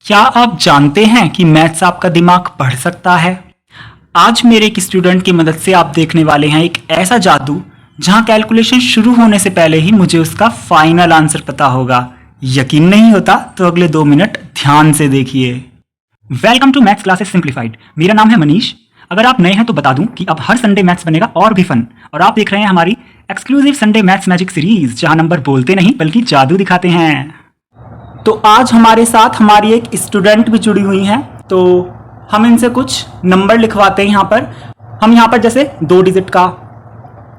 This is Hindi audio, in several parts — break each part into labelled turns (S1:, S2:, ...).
S1: क्या आप जानते हैं कि मैथ्स आपका दिमाग पढ़ सकता है? आज मेरे एक स्टूडेंट की मदद से आप देखने वाले हैं एक ऐसा जादू जहां कैलकुलेशन शुरू होने से पहले ही मुझे उसका फाइनल आंसर पता होगा। यकीन नहीं होता तो अगले 2 मिनट ध्यान से देखिए। Welcome to maths classes simplified. मेरा नाम है मनीष। अगर आप नए हैं तो बता दूं कि अब हर संडे मैथ्स बनेगा और भी फन। और आप देख रहे हैं हमारी exclusive Sunday maths magic series, जहां नंबर बोलते नहीं बल्कि जादू दिखाते हैं। तो आज हमारे साथ हमारी एक स्टूडेंट भी जुड़ी हुई हैं, तो हम इनसे कुछ नंबर लिखवाते हैं। हम यहाँ पर जैसे 2 डिजिट का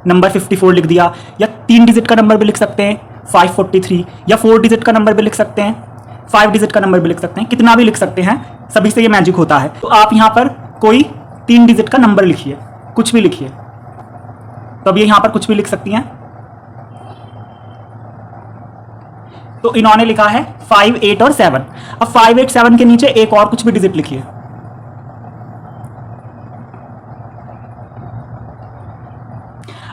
S1: नंबर 54 लिख दिया, या 3 डिजिट का नंबर भी लिख सकते हैं 543, या 4 डिजिट का नंबर भी लिख सकते हैं, 5 डिजिट का नंबर भी लिख सकते हैं, कितना भी लिख सकते हैं। सभी से ये मैजिक होता है। तो आप यहाँ पर कोई 3 डिजिट का नंबर लिखिए, कुछ भी लिखिए। तो अब ये यहाँ पर कुछ भी लिख सकती हैं। तो इन्होंने लिखा है 5, 8 और 7। अब 5, 8, 7 के नीचे एक और कुछ भी डिजिट लिखिए।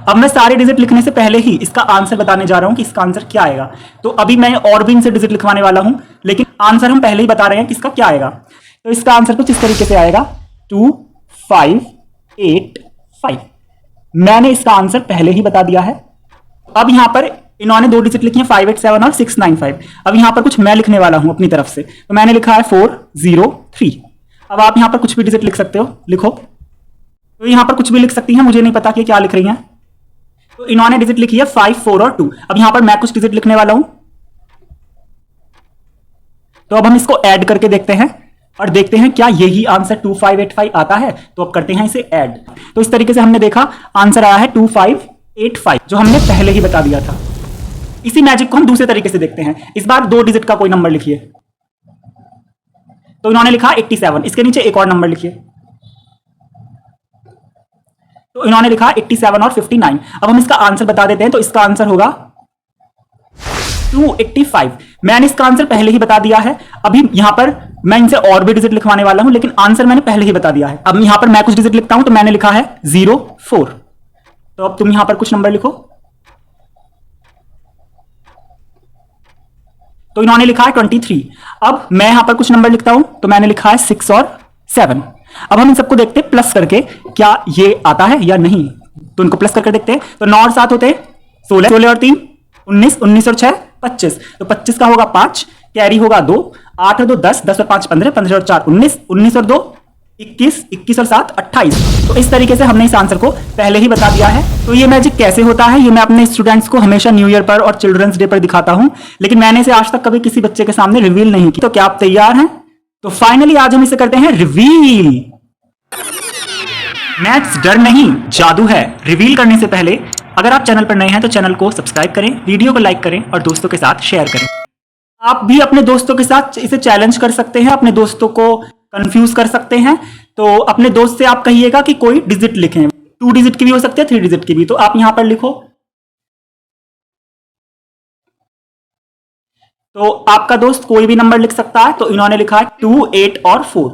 S1: अब मैं सारे डिजिट लिखने से पहले ही इसका आंसर बताने जा रहा हूं कि इसका आंसर क्या आएगा। तो अभी मैं और भी इनसे डिजिट लिखवाने वाला हूं, लेकिन आंसर हम पहले ही बता रहे हैं कि इसका क्या आएगा। तो इसका आंसर कुछ इस तरीके से आएगा 2, 5, 8, 5। मैंने इसका आंसर पहले ही बता दिया है। अब यहां पर इन्होंने 2 डिजिट लिखी हैं 5, 8, 7 और 6, 9, 5। अब यहां पर कुछ मैं लिखने वाला हूं अपनी तरफ से। तो मैंने लिखा है 4, 0, 3। अब आप यहां पर कुछ भी डिजिट लिख सकते हो, लिखो। तो यहां पर कुछ भी लिख सकती हैं, मुझे नहीं पता कि क्या लिख रही हैं। तो इन्होंने डिजिट लिखी है 5, 4 और 2। अब यहां पर मैं कुछ डिजिट लिखने वाला हूं। तो अब हम इसको ऐड करके देखते हैं और देखते हैं क्या यही आंसर 2585 आता है। तो अब करते हैं इसे ऐड। तो इस तरीके से हमने देखा आंसर आया है 2585, जो हमने पहले ही बता दिया था। इसी मैजिक को हम दूसरे तरीके से देखते हैं। इस बार 2 डिजिट का कोई नंबर लिखिए। तो इन्होंने लिखा 87, इसके नीचे एक और नंबर लिखिए। तो इन्होंने लिखा 87 और 59। अब हम इसका आंसर बता देते हैं। तो इसका आंसर होगा 285। मैंने इसका आंसर पहले ही बता दिया है। अभी यहां पर मैं इनसे और भी डिजिट लिखवाने वाला हूं, लेकिन आंसर मैंने पहले ही बता दिया है। अब यहां पर मैं कुछ डिजिट लिखता हूं। तो मैंने लिखा है 04। तो अब तुम यहां पर कुछ नंबर लिखो। तो इन्होंने लिखा है 23। अब मैं यहां पर कुछ नंबर लिखता हूं। तो मैंने लिखा है 6 और 7। अब हम इन सबको देखते हैं प्लस करके क्या ये आता है या नहीं। तो इनको प्लस करके देखते हैं। तो 9 और 7 होते हैं 16, 16 और 3 19, 19 और 6 25। तो 25 का होगा 5, कैरी होगा 2, 8 और 2 10, 10 और 5 15, 15 और 4 19, 19 और 2 21, 21 और 7 28। तो इस तरीके से हमने इस आंसर को पहले ही बता दिया है। तो ये मैजिक कैसे होता है, ये मैं अपने स्टूडेंट्स को हमेशा न्यू ईयर पर और चिल्ड्रंस डे पर दिखाता हूं, लेकिन मैंने इसे आज तक कभी किसी बच्चे के सामने रिवील नहीं की। तो क्या आप तैयार हैं? तो फाइनली आज हम इसे करते हैं रिवील। मैथ्स डर नहीं, जादू है। रिवील करने से पहले अगर आप चैनल पर नए हैं तो चैनल को सब्सक्राइब करें, वीडियो को लाइक करें और दोस्तों के साथ शेयर करें। आप भी अपने दोस्तों के साथ इसे चैलेंज कर सकते हैं, अपने दोस्तों को कंफ्यूज कर सकते हैं। तो अपने दोस्त से आप कहिएगा कि कोई डिजिट लिखें। 2 डिजिट की भी हो सकती है, 3 डिजिट की भी। तो आप यहां पर लिखो। तो आपका दोस्त कोई भी नंबर लिख सकता है। तो इन्होंने लिखा है 2, 8 और 4।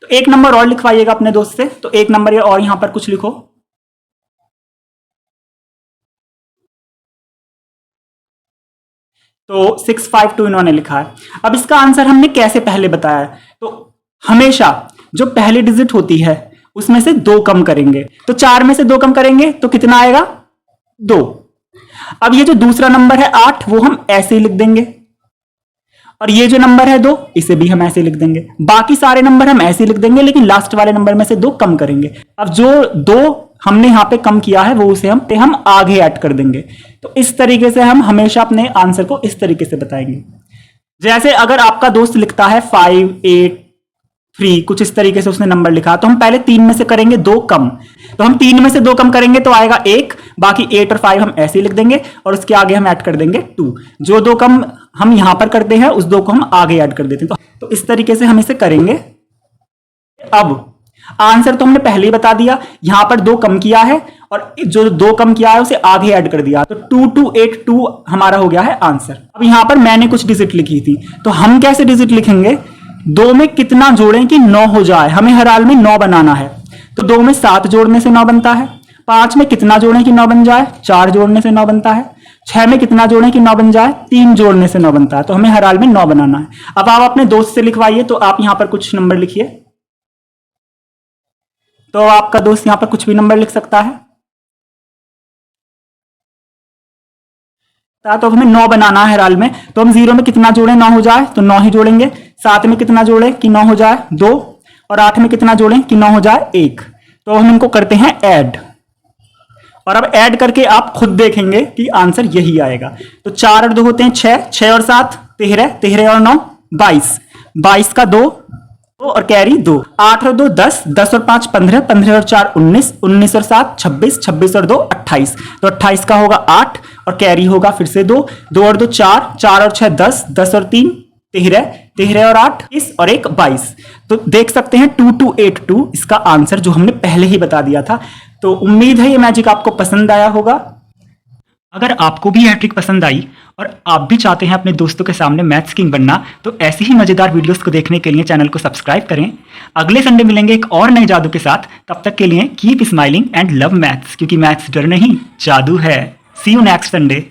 S1: तो एक नंबर और लिखवाइएगा अपने दोस्त से। तो एक नंबर और यहां पर कुछ लिखो। तो 652 इन्होंने लिखा है। अब इसका आंसर हमने कैसे पहले बताया है। तो हमेशा जो पहली डिजिट होती है उसमें से 2 कम करेंगे। तो 4 में से 2 कम करेंगे तो कितना आएगा? 2। अब ये जो दूसरा नंबर है 8, वो हम ऐसे ही लिख देंगे। और ये जो नंबर है 2, इसे भी हम ऐसे लिख देंगे। बाकी सारे नंबर हम ऐसे लिख देंगे, लेकिन लास्ट वाले नंबर में से 2 कम करेंगे। अब जो 2 हमने यहां पे कम किया है वो उसे हम आगे ऐड कर देंगे। तो इस तरीके से हम हमेशा अपने आंसर को इस तरीके से बताएंगे। जैसे अगर आपका दोस्त लिखता है 5, 8, 3, कुछ इस तरीके से उसने नंबर लिखा, तो हम पहले 3 में से करेंगे 2 कम। तो हम 3 में से 2 कम करेंगे तो आएगा 1। बाकी 8 और 5 हम ऐसे ही लिख देंगे और उसके आगे हम ऐड कर देंगे 2। जो 2 कम हम यहां पर करते हैं उस 2 को हम आगे ऐड कर देते हैं। तो इस तरीके से हम इसे करेंगे। अब आंसर तो हमने पहले ही बता दिया। यहां पर 2 कम किया है और जो 2 कम किया है उसे आगे ऐड कर दिया। तो 2282 हमारा हो गया है आंसर। अब यहां पर मैंने कुछ डिजिट लिखी थी। तो हम कैसे डिजिट लिखेंगे? 2 में कितना जोड़ें कि 9 हो जाए। हमें हर हाल में 9 बनाना है। तो 2 में 7 जोड़ने से 9 बनता है। 5 में कितना जोड़ें कि 9 बन जाए? 4 जोड़ने से 9 बनता है। 6 में कितना जोड़ें कि 9 बन जाए? 3 जोड़ने से 9 बनता है, तो हमें हर हाल में 9 बनाना है। अब आप अपने दोस्त से लिखवाइए, तो आप यहां पर कुछ नंबर लिखिए। तो आपका दोस्त यहां पर कुछ भी नंबर लिख सकता है। तो हमें 9 बनाना है हर हाल में, तो हम 0 में कितना जोड़ें 9 हो जाए, तो 9 ही जोड़ेंगे। 7 में कितना जोड़ें कि 9 हो जाए 2, और 8 में कितना जोड़ें कि 9 हो जाए 1। तो हम इनको करते हैं ऐड, और अब ऐड करके आप खुद देखेंगे कि आंसर यही आएगा। तो 4 और 2 होते हैं 6, 6 और 7 13, 13 और 9 22, 22 का 2 और कैरी 2, 8 और 2 10, 10 और 5 15, 15 और 4 19, 19 और 7 26, 26 और 2 28। तो 28 का होगा 8 और कैरी होगा फिर से 2, 2 और 2 4, 4 और 6 10, 10 और 3 13, 13 और 8 20 और 1 22। तो देख सकते हैं 2282 इसका आंसर जो हमने पहले ही बता दिया था। तो उम्मीद है ये मैजिक आपको पसंद आया होगा। अगर आपको भी यह ट्रिक पसंद आई और आप भी चाहते हैं अपने दोस्तों के सामने मैथ्स किंग बनना, तो ऐसी ही मजेदार वीडियोस को देखने के लिए चैनल को सब्सक्राइब करें। अगले संडे मिलेंगे एक और नए जादू के साथ। तब तक के लिए keep smiling and love maths, क्योंकि मैथ्स डर नहीं जादू है। सी यू नेक्स्ट संडे।